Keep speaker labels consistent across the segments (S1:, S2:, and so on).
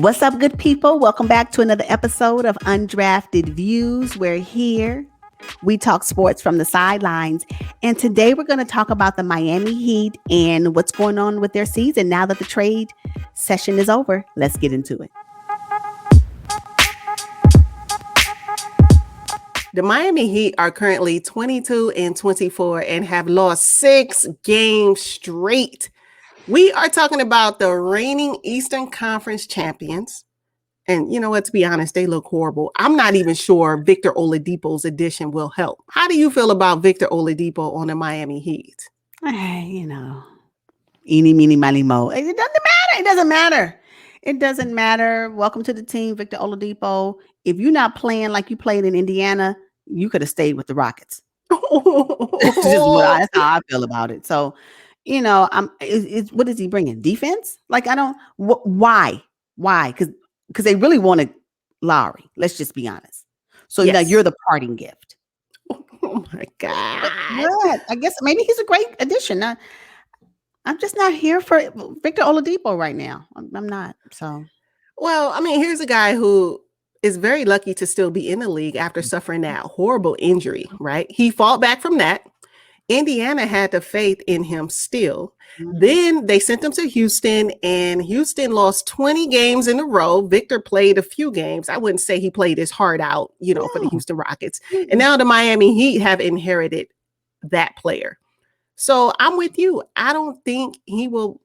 S1: What's up, good people? Welcome back to another episode of Undrafted Views. We're here. We talk sports from the sidelines. And today we're going to talk about the Miami Heat and what's going on with their season now that the trade session is over. Let's get into it.
S2: The Miami Heat are currently 22-24 and have lost 6 games straight. We are talking about the reigning Eastern Conference champions. And you know what, to be honest, they look horrible. I'm not even sure Victor Oladipo's addition will help. How do you feel about Victor Oladipo on the Miami Heat?
S1: Eeny, meeny, miny, mo. It doesn't matter. It doesn't matter. It doesn't matter. Welcome to the team, Victor Oladipo. If you're not playing like you played in Indiana, you could have stayed with the Rockets. That's how I feel about it. So, what is he bringing? Defense? Like, I don't. Why? Because they really wanted Lowry. Let's just be honest. So now you're the parting gift.
S2: Oh my God!
S1: What? I guess maybe he's a great addition. I'm just not here for Victor Oladipo right now. I'm not. So,
S2: well, I mean, here's a guy who is very lucky to still be in the league after suffering that horrible injury, right? He fought back from that. Indiana had the faith in him still. Mm-hmm. Then they sent him to Houston, and Houston lost 20 games in a row. Victor played a few games. I wouldn't say he played his heart out, for the Houston Rockets. Mm-hmm. And now the Miami Heat have inherited that player. So I'm with you. I don't think he will,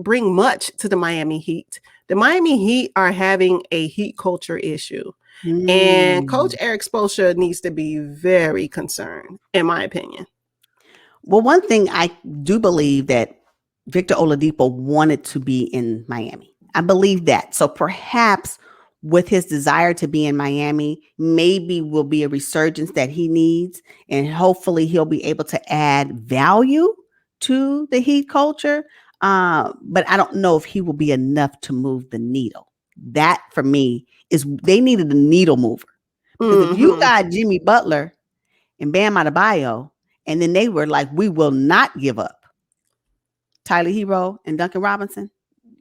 S2: bring much to the Miami Heat. The Miami Heat are having a heat culture issue. Mm. And Coach Eric Spoelstra needs to be very concerned, in my opinion.
S1: Well, one thing I do believe that Victor Oladipo wanted to be in Miami. I believe that. So perhaps with his desire to be in Miami, maybe will be a resurgence that he needs. And hopefully he'll be able to add value to the Heat culture. But I don't know if he will be enough to move the needle. That for me is they needed a needle mover. Because if you got Jimmy Butler and Bam Adebayo, and then they were like, we will not give up Tyler Hero and Duncan Robinson,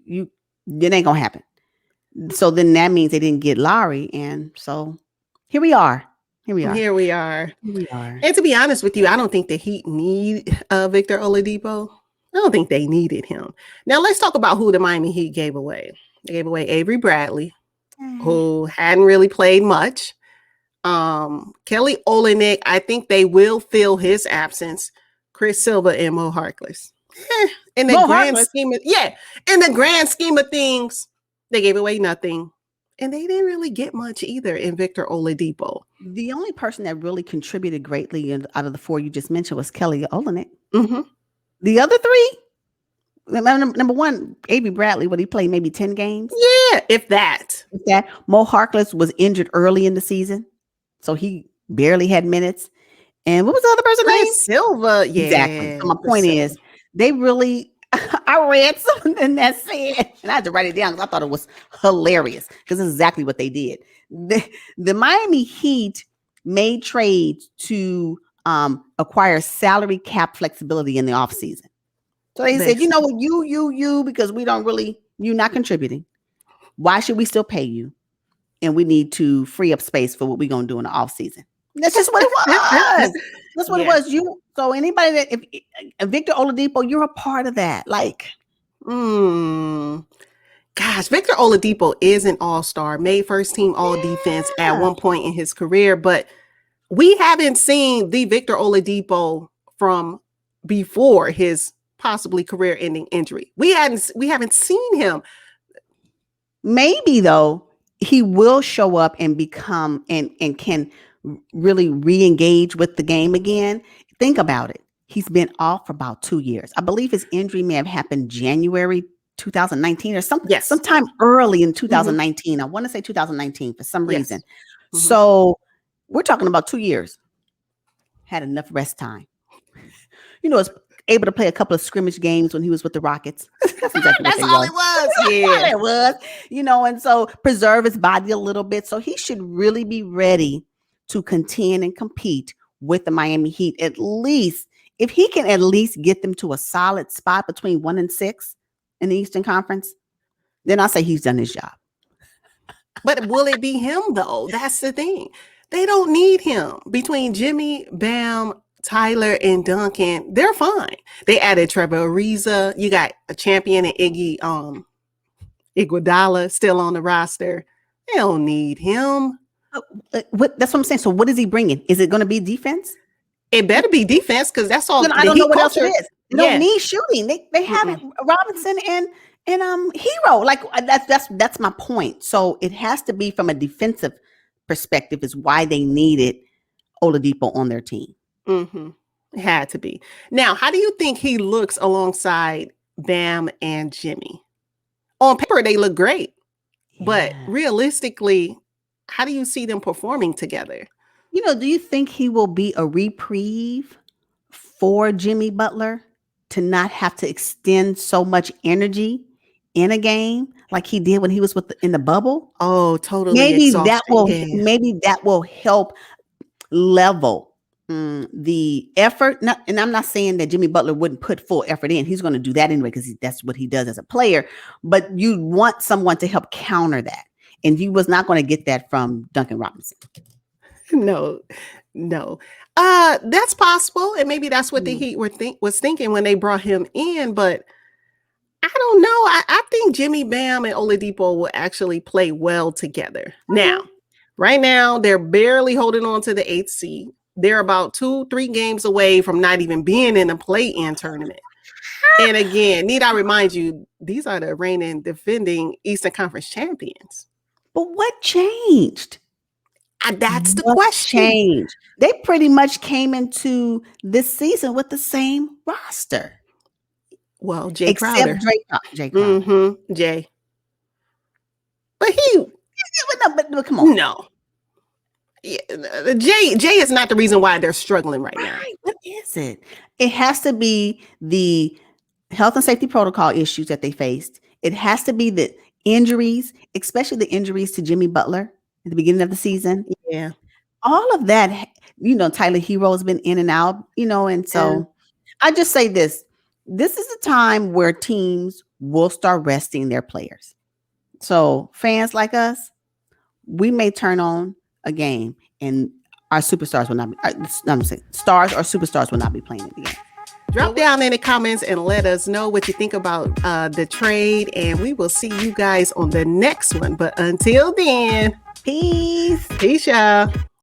S1: it ain't gonna happen. So then that means they didn't get Lowry. And so here we are.
S2: And to be honest with you, I don't think the Heat need Victor Oladipo. I don't think they needed him. Now let's talk about who the Miami Heat gave away. They gave away Avery Bradley, who hadn't really played much. Kelly Olynk, I think they will fill his absence. Chris Silva and Mo Harkless. In the grand scheme of things, they gave away nothing. And they didn't really get much either in Victor Oladipo.
S1: The only person that really contributed greatly out of the 4 you just mentioned was Kelly Olynk.
S2: Mm-hmm.
S1: The other 3, number 1, Avery Bradley, he played maybe 10 games?
S2: Yeah, if that.
S1: Mo Harkless was injured early in the season, so he barely had minutes. And what was the other person's name?
S2: Silva. Yeah.
S1: Exactly. So my point is, they really... I read something that said, and I had to write it down because I thought it was hilarious because it's exactly what they did. The Miami Heat made trades to acquire salary cap flexibility in the offseason. So they said, you know what, you, because we don't really, you're not contributing. Why should we still pay you? And we need to free up space for what we're going to do in the offseason. That's just what it was. That's what it was. So anybody that, if Victor Oladipo, you're a part of that. Like,
S2: gosh, Victor Oladipo is an all-star, made first team all defense at one point in his career, but we haven't seen the Victor Oladipo from before his possibly career-ending injury. We haven't seen him.
S1: Maybe though, he will show up and become and can really re-engage with the game again. Think about it. He's been off for about 2 years. I believe his injury may have happened January 2019 or something.
S2: Yes.
S1: Sometime early in 2019. Mm-hmm. I want to say 2019 for some reason. Mm-hmm. So we're talking about 2 years. Had enough rest time. Was able to play a couple of scrimmage games when he was with the Rockets.
S2: That's all it was.
S1: Yeah, all it was. And so preserve his body a little bit. So he should really be ready to contend and compete with the Miami Heat. At least, if he can at least get them to a solid spot between 1 and 6 in the Eastern Conference, then I'll say he's done his job.
S2: But will it be him though? That's the thing. They don't need him. Between Jimmy, Bam, Tyler, and Duncan, they're fine. They added Trevor Ariza. You got a champion and Iguodala still on the roster. They don't need him.
S1: That's what I'm saying. So what is he bringing? Is it going to be defense?
S2: It better be defense because that's all.
S1: I don't know what else it is. They don't need shooting. They have it. Robinson and Hero. Like that's my point. So it has to be from a defensive perspective is why they needed Oladipo on their team.
S2: Mm-hmm. It had to be. Now, how do you think he looks alongside Bam and Jimmy? On paper, they look great. Yeah. But realistically, how do you see them performing together?
S1: Do you think he will be a reprieve for Jimmy Butler to not have to extend so much energy in a game like he did when he was in the bubble?
S2: Oh, totally.
S1: Maybe that will help level the effort. And I'm not saying that Jimmy Butler wouldn't put full effort in. He's going to do that anyway because that's what he does as a player. But you want someone to help counter that. And you was not going to get that from Duncan Robinson.
S2: No. That's possible. And maybe that's what the Heat was thinking when they brought him in. But I don't know. I think Jimmy, Bam, and Oladipo will actually play well together. Now, right now, they're barely holding on to the 8th seed. They're about 2-3 games away from not even being in a play-in tournament. And again, need I remind you, these are the reigning defending Eastern Conference champions.
S1: But what changed?
S2: That's the question.
S1: Changed. They pretty much came into this season with the same roster.
S2: Well, Jay Crowder.
S1: Jay Crowder.
S2: Mm-hmm. Jay. But
S1: but come on.
S2: No. Yeah, Jay is not the reason why they're struggling right now.
S1: What is it? It has to be the health and safety protocol issues that they faced. It has to be the injuries, especially the injuries to Jimmy Butler at the beginning of the season.
S2: Yeah.
S1: All of that, Tyler Hero has been in and out, and so I just say this. This is the time where teams will start resting their players. So fans like us, we may turn on a game and our superstars will not be, stars or superstars will not be playing the game.
S2: Drop down in the comments and let us know what you think about the trade, and we will see you guys on the next one. But until then,
S1: peace.
S2: Peace, y'all.